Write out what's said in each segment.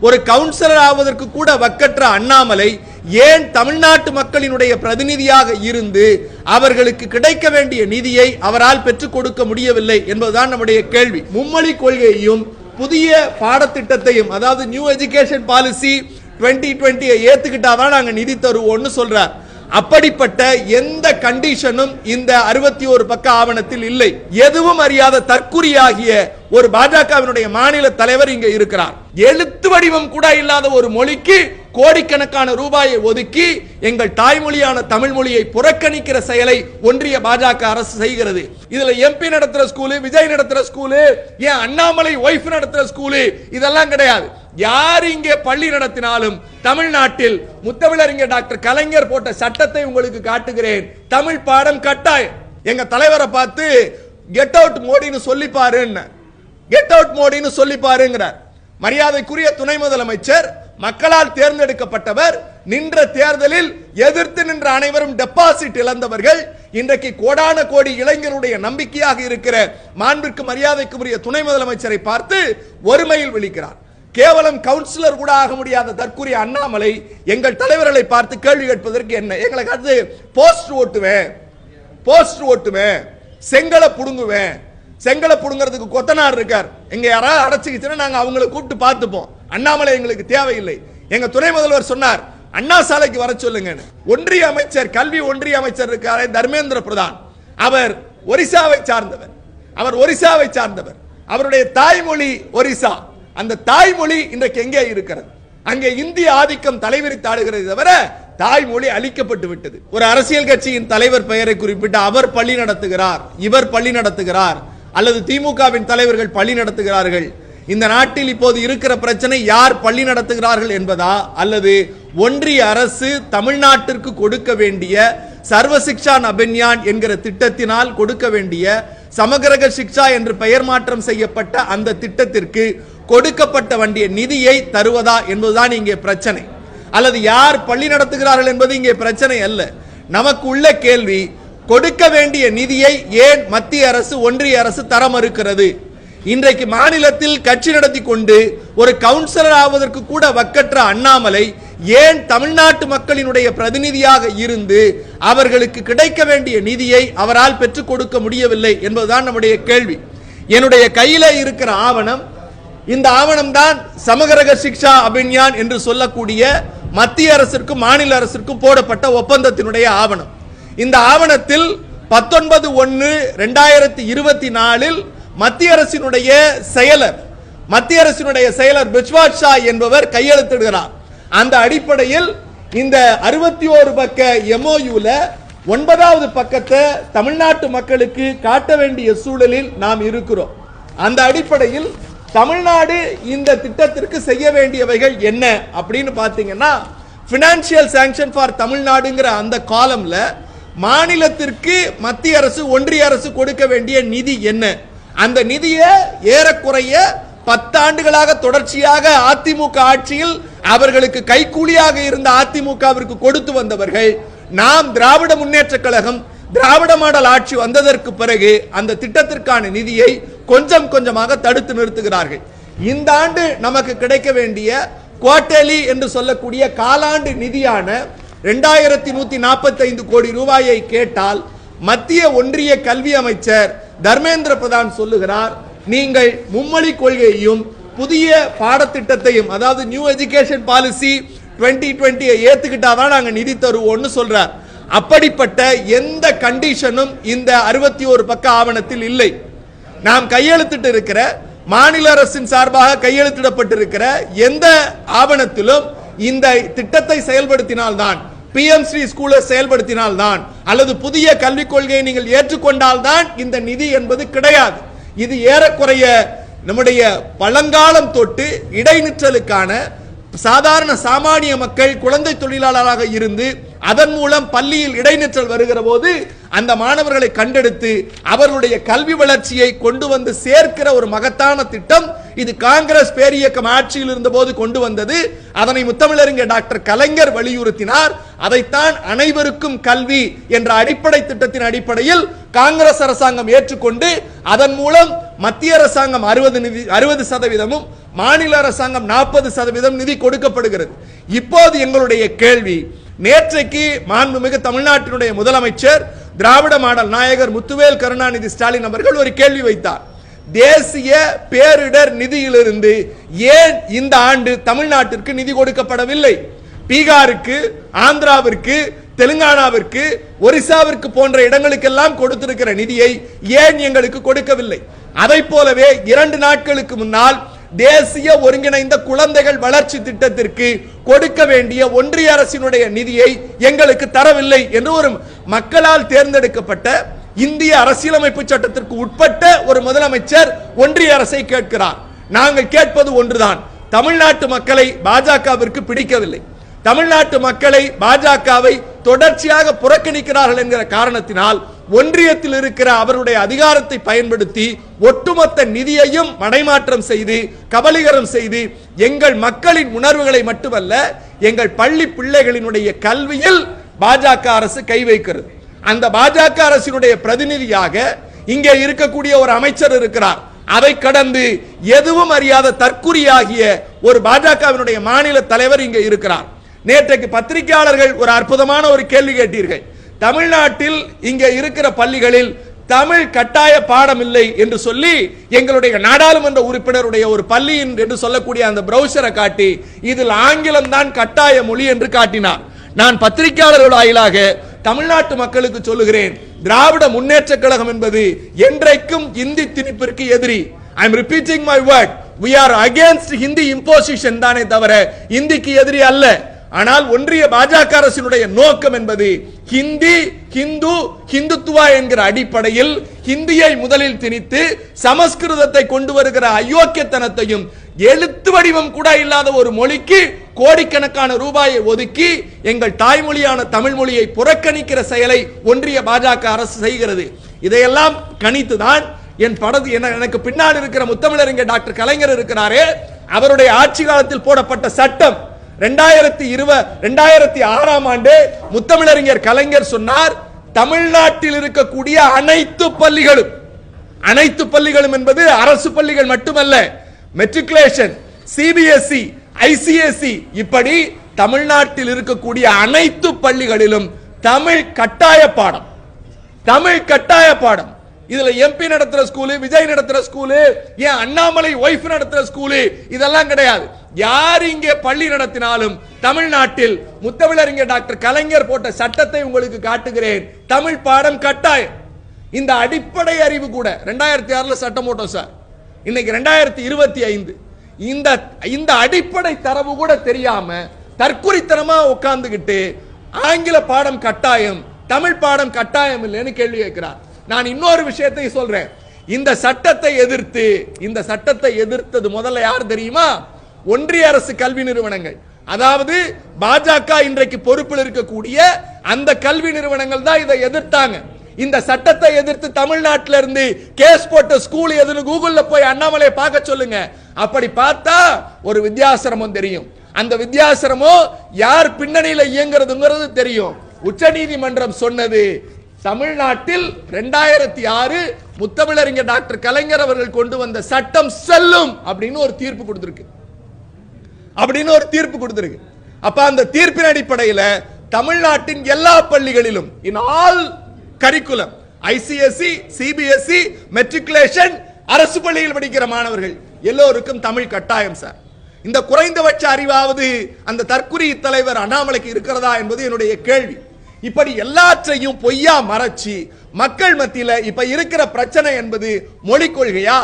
ஒரு கவுன்சிலர் ஆவதற்கு கூட வக்கற்ற அண்ணாமலை ஏன் தமிழ்நாட்டு மக்களினுடைய பிரதிநிதியாக இருந்து அவர்களுக்கு கிடைக்க வேண்டிய நிதியை அவரால் பெற்றுக் கொடுக்க முடியவில்லை என்பதுதான் நம்முடைய கேள்வி. மும்மொழி கொள்கையையும் புதிய பாடத்திட்டத்தையும், அதாவது நியூ எஜுகேஷன் பாலிசி 2020 ஏத்துக்கிட்டாதான் நாங்க நிதி தருவோம்னு சொல்றார். அப்படிப்பட்ட எந்த கண்டிஷனும் இந்த 61 பக்க ஆவணத்தில் இல்லை. எதுவும் அறியாத தற்குறியாகிய ஒரு பாஜகவினுடைய மாநில தலைவர் இங்க இருக்கிறார். எழுத்து வடிவம் கூட இல்லாத ஒரு மொழிக்கு கோடிக்கணக்கான ரூபாயை ஒதுக்கி எங்கள் தாய்மொழியான தமிழ் மொழியை புறக்கணிக்கிற செயலை ஒன்றிய பாஜக அரசு செய்கிறது. இதுல எம்பி நடத்துற ஸ்கூலு, விஜய் நடத்துற ஸ்கூலு, ஏன் அண்ணாமலை ஒய்ஃப் நடத்துற ஸ்கூலு, இதெல்லாம் கிடையாது. யார் இங்கே பள்ளி நடத்தினாலும் தமிழ்நாட்டில் முத்தமிழறிஞர் டாக்டர் கலைஞர் போட்ட சட்டத்தை உங்களுக்கு காட்டுகிறேன். தமிழ் பாடம் கட்டாயம். எங்க தலைவரை பார்த்து கெட் அவுட் மோடின்னு சொல்லி பாருன்னு, கெட் அவுட் மோடின்னு சொல்லி பாருங்கிறார். மரியாதைக்குரிய துணை முதலமைச்சர், மக்களால் தேர்ந்தெடுக்கப்பட்டவர், நின்ற தேர்தலில் எதிர்த்து நின்ற அனைவரும் டெபாசிட் இழந்தவர்கள், இன்றைக்கு கோடான கோடி இளைஞருடைய நம்பிக்கையாக இருக்கிற மாண்பிற்கு மரியாதைக்குரிய துணை முதலமைச்சரை பார்த்து ஒருமையில் விழிக்கிறார். கேவலம் கவுன்சிலர் கூட ஆக முடியாத தற்குரிய அண்ணாமலை எங்கள் தலைவர்களை பார்த்து கேள்வி கேட்பதற்கு என்ன? எங்களுக்கு அடுத்து போஸ்ட் ஓட்டுவேன், போஸ்ட் ஓட்டுவேன், செங்கலை புடுங்குவேன். செங்கலை புடுங்கிறதுக்கு கொத்தனார் இருக்கார். எங்க யாராவது அடைச்சிக்கிச்சுன்னா நாங்க அவங்களை கூப்பிட்டு பார்த்துப்போம். அண்ணாமலை எங்களுக்கு தேவையில்லை. எங்க துணை முதல்வர் சொன்னார், அண்ணா சாலைக்கு வர சொல்லுங்க. ஒன்றிய அமைச்சர், கல்வி ஒன்றிய அமைச்சர் இருக்காரு தர்மேந்திர பிரதான், அவர் ஒரிசாவை சார்ந்தவர். அவர் ஒரிசாவை சார்ந்தவர். அவருடைய தாய்மொழி ஒரிசா. அந்த தாய்மொழி இன்றைக்கு எங்கே இருக்கிறது? அங்கே இந்திய ஆதிக்கம் தலைவிரித்தாடுகிறது தவிர தாய்மொழி அழிக்கப்பட்டு விட்டது. ஒரு அரசியல் கட்சியின் தலைவர் பெயரை குறிப்பிட்டு அவர் பள்ளி நடத்துகிறார், இவர் பள்ளி நடத்துகிறார், அல்லது திமுகவின் தலைவர்கள் பள்ளி நடத்துகிறார்கள். இந்த நாட்டில் இப்போது இருக்கிற பிரச்சனை யார் பள்ளி நடத்துகிறார்கள் என்பதா, அல்லது ஒன்றிய அரசு தமிழ்நாட்டிற்கு கொடுக்க வேண்டிய சர்வ சிக்ஷா அபியான் என்கிற திட்டத்தினால் கொடுக்க வேண்டிய சமகிரக சிக்ஷா என்று பெயர் மாற்றம் செய்யப்பட்ட அந்த திட்டத்திற்கு கொடுக்கப்பட்ட வேண்டிய நிதியை தருவதா என்பதுதான் இங்கே பிரச்சனை. அல்லது யார் பள்ளி நடத்துகிறார்கள் என்பது இங்கே பிரச்சனை அல்ல. நமக்கு உள்ள கேள்வி, கொடுக்க வேண்டிய நிதியை ஏன் மத்திய அரசு, ஒன்றிய அரசு தர மறுக்கிறது? இன்றைக்கு மாநிலத்தில் கட்சி நடத்தி கொண்டு ஒரு கவுன்சிலர் ஆவதற்கு கூட வக்கற்ற அண்ணாமலை ஏன் தமிழ்நாட்டு மக்களினுடைய பிரதிநிதியாக இருந்து அவர்களுக்கு கிடைக்க வேண்டிய நிதியை அவரால் பெற்றுக் கொடுக்க முடியவில்லை என்பதுதான் நம்முடைய கேள்வி. என்னுடைய கையில இருக்கிற ஆவணம், இந்த ஆவணம் தான் சமகிரக சிக்ஷா அபியான் என்று சொல்லக்கூடிய மத்திய அரசிற்கும் மாநில அரசிற்கும் போடப்பட்ட ஒப்பந்தத்தினுடைய ஆவணம். இந்த ஆவணத்தில் 19/1/2024 மத்திய அரசினுடைய செயலர் பிச்வாட் ஷா என்பவர் கையெழுத்திடுகிறார். அந்த அடிப்படையில் இந்த 61 பக்க MOUல 9வது பக்கத்தை தமிழ்நாட்டு மக்களுக்கு காட்ட வேண்டிய சூழலில் நாம் இருக்கிறோம். அந்த அடிப்படையில் தமிழ்நாடு இந்த திட்டத்திற்கு செய்ய வேண்டியவைகள் என்ன அப்படின்னு பார்த்தீங்கன்னா, பினான்சியல் சாங்ஷன் ஃபார் தமிழ்நாடுங்கிற அந்த காலம்ல மாநிலத்திற்கு மத்திய அரசு, ஒன்றிய அரசு கொடுக்க வேண்டிய நிதி என்ன, அந்த நிதியை ஏறக்குறைய 10 ஆண்டுகளாக தொடர்ச்சியாக அதிமுக ஆட்சியில் அவர்களுக்கு கைக்கூலியாக இருந்த அதிமுகவிற்கு கொடுத்து வந்தவர்கள். நாம் திராவிட முன்னேற்ற கழகம், திராவிட மாடல் ஆட்சி வந்ததற்கு பிறகு அந்த திட்டத்திற்கான நிதியை கொஞ்சம் கொஞ்சமாக தடுத்து நிறுத்துகிறார்கள். இந்த ஆண்டு நமக்கு கிடைக்க வேண்டிய குவார்டர்லி என்று சொல்லக்கூடிய காலாண்டு நிதியான 2145 கோடி ரூபாயை கேட்டால் மத்திய ஒன்றிய கல்வி அமைச்சர் தர்மேந்திர பிரதான் சொல்லுகிறார், நீங்கள் மும்மொழி கொள்கையையும் புதிய பாடத்திட்டத்தையும், அதாவது நியூ எஜுகேஷன் பாலிசி 2020 ஏத்துக்கிட்டாதான் நாங்க நிதி தருவோம்னு சொல்றார். அப்படிப்பட்ட எந்த கண்டிஷனும் இந்த 61 பக்க ஆவணத்தில் இல்லை. நாம் கையெழுத்திட்டு இருக்கிற, மாநில அரசின் சார்பாக கையெழுத்திடப்பட்டிருக்கிற எந்த ஆவணத்திலும் இந்த திட்டத்தை செயல்படுத்தினால்தான், PMC ஸ்கூலை செயல்படுத்தினால்தான், அல்லது புதிய கல்விக் கொள்கையை நீங்கள் ஏற்றுக்கொண்டால்தான் இந்த நிதி என்பது கிடையாது. இது ஏறக்குறைய நம்முடைய பழங்காலம் தொட்டு இடைநிற்றலுக்கான சாதாரண சாமானிய மக்கள் குழந்தை தொழிலாளராக இருந்து அதன் மூலம் பள்ளியில் இடைநிற்றல் வருகிற போது அந்த மாணவர்களை கண்டெடுத்து அவர்களுடைய கல்வி வளர்ச்சியை கொண்டு வந்து சேர்க்கிற ஒரு மகத்தான திட்டம். இது காங்கிரஸ் பேரியக்கம் ஆட்சியில் இருந்த போது கொண்டு வந்தது. அதனை முத்தமிழறிஞர் டாக்டர் கலைஞர் வலியுறுத்தினார். அதைத்தான் அனைவருக்கும் கல்வி என்ற அடிப்படை திட்டத்தின் அடிப்படையில் காங்கிரஸ் அரசாங்கம் ஏற்றுக்கொண்டு அதன் மூலம் மத்திய அரசாங்கம் 60% மாநில அரசாங்கம் 40% நிதி கொடுக்கப்படுகிறது. இப்போது எங்களுடைய கேள்வி, நேற்றைக்கு மாண்புமிகு தமிழ்நாட்டினுடைய முதலமைச்சர் திராவிட மாடல் நாயகர் முத்துவேல் கருணாநிதி ஸ்டாலின் அவர்கள் ஒரு கேள்வி வைத்தார். தேசிய பேரிடர் நிதியிலிருந்து ஏன் இந்த ஆண்டு தமிழ்நாட்டிற்கு நிதி கொடுக்கப்படவில்லை? பீகாருக்கு, ஆந்திராவிற்கு, தெலுங்கானாவிற்கு, ஒரிசாவிற்கு போன்ற இடங்களுக்கெல்லாம் கொடுத்திருக்கிற நிதியை ஏன் எங்களுக்கு கொடுக்கவில்லை? அதை போலவே 2 நாட்களுக்கு முன்னால் தேசிய ஒருங்கிணைந்த குழந்தைகள் வளர்ச்சி திட்டத்திற்கு கொடுக்க வேண்டிய ஒன்றிய அரசினுடைய நிதியை எங்களுக்கு தரவில்லை என்று ஒரு மக்களால் தேர்ந்தெடுக்கப்பட்ட இந்திய அரசியலமைப்பு சட்டத்திற்கு உட்பட்ட ஒரு முதலமைச்சர் ஒன்றிய அரசை கேட்கிறார். நாங்கள் கேட்பது ஒன்றுதான். தமிழ்நாட்டு மக்களை பாஜகவிற்கு பிடிக்கவில்லை. தமிழ்நாட்டு மக்களை பாஜகவை தொடர்ச்சியாக புறக்கணிக்கிறார்கள் என்கிற காரணத்தினால் ஒன்றியத்தில் இருக்கிற அவருடைய அதிகாரத்தை பயன்படுத்தி ஒட்டுமொத்த நிதியையும் மடைமாற்றம் செய்து கபலீகரம் செய்து எங்கள் மக்களின் உணர்வுகளை மட்டுமல்ல எங்கள் பள்ளி பிள்ளைகளினுடைய கல்வியில் பாஜக அரசு கை வைக்கிறது. அந்த பாஜக அரசினுடைய பிரதிநிதியாக இங்கே இருக்கக்கூடிய ஒரு அமைச்சர் இருக்கிறார். அதை கடந்து எதுவும் அறியாத தற்குறியாகிய ஒரு பாஜகவினுடைய மாநில தலைவர் இங்கே இருக்கிறார். நேற்றைக்கு பத்திரிகையாளர்கள் ஒரு அற்புதமான ஒரு கேள்வி கேட்டீர்கள். தமிழ்நாட்டில் இங்கே இருக்கிற பள்ளிகளில் தமிழ் கட்டாய பாடம் இல்லை என்று சொல்லி எங்களுடைய நாடாளுமன்ற உறுப்பினருடைய ஒரு பள்ளியின் என்று சொல்லக்கூடிய அந்த பிரவுசரை காட்டி இதில் ஆங்கிலம் தான் கட்டாய மொழி என்று காட்டினார். நான் பத்திரிகையாளர்கள் வாயிலாக தமிழ்நாட்டு மக்களுக்கு சொல்லுகிறேன், திராவிட முன்னேற்ற கழகம் என்பது என்றைக்கும் இந்தி திணிப்பிற்கு எதிரி. I am repeating my word. We are against Hindi imposition தானே தவிர இந்திக்கு எதிரி அல்ல. ஆனால் ஒன்றிய பாஜக அரசினுடைய நோக்கம் என்பது ஹிந்தி, ஹிந்து, ஹிந்துத்துவா என்கிற அடிப்படையில் ஹிந்தியை முதலில் திணித்து சமஸ்கிருதத்தை கொண்டு வருகிற அயோக்கியத்தனத்தையும் எழுத்து வடிவம் கூட இல்லாத ஒரு மொழிக்கு கோடிக்கணக்கான ரூபாயை ஒதுக்கி எங்கள் தாய்மொழியான தமிழ் மொழியை புறக்கணிக்கிற செயலை ஒன்றிய பாஜக அரசு செய்கிறது. இதையெல்லாம் கணித்துதான் எனக்கு பின்னால் இருக்கிற முத்தமிழறிஞர் டாக்டர் கலைஞர் இருக்கிறாரே, அவருடைய ஆட்சி காலத்தில் போடப்பட்ட சட்டம் 2006ஆம் ஆண்டு முத்தமிழறிஞர் கலைஞர் சொன்னார், தமிழ்நாட்டில் இருக்கக்கூடிய அனைத்து பள்ளிகளும் என்பது அரசு பள்ளிகள் மட்டுமல்ல, மெட்ரிகுலேஷன், சிபிஎஸ்இ, ஐசிஎஸ்இ இப்படி தமிழ்நாட்டில் இருக்கக்கூடிய அனைத்து பள்ளிகளிலும் தமிழ் கட்டாய பாடம். இதுல எம்பி நடத்துற ஸ்கூலு, விஜய் நடத்துற ஸ்கூலு, ஏன் அண்ணாமலை ஒய்ஃப் நடத்துற ஸ்கூலு இதெல்லாம் கிடையாது. யார் இங்கே பள்ளி நடத்தினாலும் தமிழ்நாட்டில் முத்தமிழறிஞர் டாக்டர் கலைஞர் போட்ட சட்டத்தை உங்களுக்கு காட்டுகிறேன். தமிழ் பாடம் கட்டாயம். இந்த அடிப்படை அறிவு கூட 2006ல சட்டம் போட்டோம் சார். இன்னைக்கு 2025. இந்த அடிப்படை தரவு கூட தெரியாம தற்குறித்தனமா உட்கார்ந்துகிட்டு ஆங்கில பாடம் கட்டாயம், தமிழ் பாடம் கட்டாயம் இல்லைன்னு கேள்வி கேட்கிறார். நான் இன்னொரு விஷயத்தை சொல்றேன். இந்த சட்டத்தை எதிர்த்தது முதல்ல யார் தெரியுமா? ஒன்றிய அரசு கல்வி நிறுவனங்கள். அதாவது பாஜக இன்றைக்கு பொறுப்பில் இருக்கக்கூடிய அந்த கல்வி நிறுவனங்கள் தான் இதை எதிர்த்தாங்க. இந்த சட்டத்தை எதிர்த்து தமிழ்நாட்டில இருந்து கேஸ் போட்ட ஸ்கூல் எதுன்னு கூகுள்ல போய் அண்ணாமலை பார்க்க சொல்லுங்க. அப்படி பார்த்தா ஒரு வித்யாசிரமம் தெரியும். அந்த வித்யாசிரமம் யார் பின்னணியில இயங்குறதுங்கிறது தெரியும். உச்சநீதிமன்றம் சொன்னது, தமிழ்நாட்டில் 2006 முத்தமிழறிஞர் டாக்டர் கலைஞர் அவர்கள் கொண்டு வந்த சட்டம் செல்லும் அப்படின்னு ஒரு தீர்ப்பு கொடுத்திருக்கு. அப்ப அந்த தீர்ப்பின் அடிப்படையில் தமிழ்நாட்டின் எல்லா பள்ளிகளிலும் in all curriculum, ICSE, CBSE, matriculation, அரசு பள்ளியில் படிக்கிற மாணவர்கள் எல்லோருக்கும் தமிழ் கட்டாயம் சார். இந்த குறைந்தபட்ச அறிவாவது அந்த தற்குறி தலைவர் அண்ணாமலைக்கு இருக்கிறதா என்பது என்னுடைய கேள்வி. இப்படி எல்லாற்றையும் பொய்யா மறைச்சி மக்கள் மத்தியில இப்ப இருக்கிற பிரச்சனை என்பது மொழிக் கொள்கையா?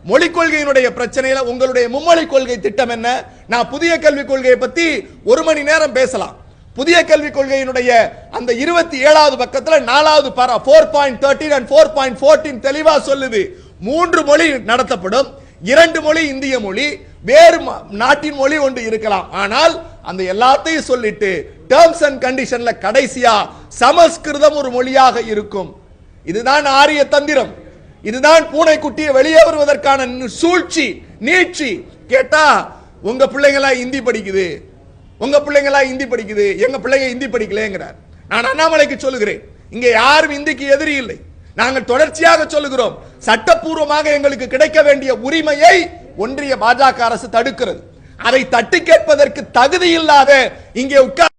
மொழிக் கொள்கையினுடைய பிரச்சனையில உங்களுடைய மும்மொழி கொள்கை திட்டம் என்ன? நான் புதிய கல்விக் கொள்கையை பத்தி 1 மணி நேரம் பேசலாம். புதிய கல்விக் கொள்கையினுடைய அந்த 27வது பக்கத்துல 4வது பாரா 4.13 and 4.14 தெளிவா சொல்லுது. 3 மொழி நடத்தப்படும். 2 மொழி இந்திய மொழி, வேறு நாட்டின் மொழி ஒன்று இருக்கலாம். ஆனால் அந்த எல்லாத்தையும் சொல்லிட்டு டேர்ம்ஸ் அண்ட் கண்டிஷன்ல கடைசியா சமஸ்கிருதம் ஒரு மொழியாக இருக்கும். இதுதான் ஆரிய தந்திரம். இதுதான் பூனைக்குட்டியை வெளியே வருவதற்கான சூழ்ச்சி, நீட்சி. கேட்டா உங்க பிள்ளைங்களா இந்தி படிக்குது, எங்க பிள்ளைங்க இந்தி படிக்கலங்கிறார். நான் அண்ணாமலைக்கு சொல்லுகிறேன், இங்க யாரும் இந்திக்கு எதிரி இல்லை. நாங்கள் தொடர்ச்சியாக சொல்லுகிறோம், சட்டப்பூர்வமாக எங்களுக்கு கிடைக்க வேண்டிய உரிமையை ஒன்றிய பாஜக அரசு தடுக்கிறது. அதை தட்டி கேட்பதற்கு தகுதி இல்லாத இங்கே உட்கார்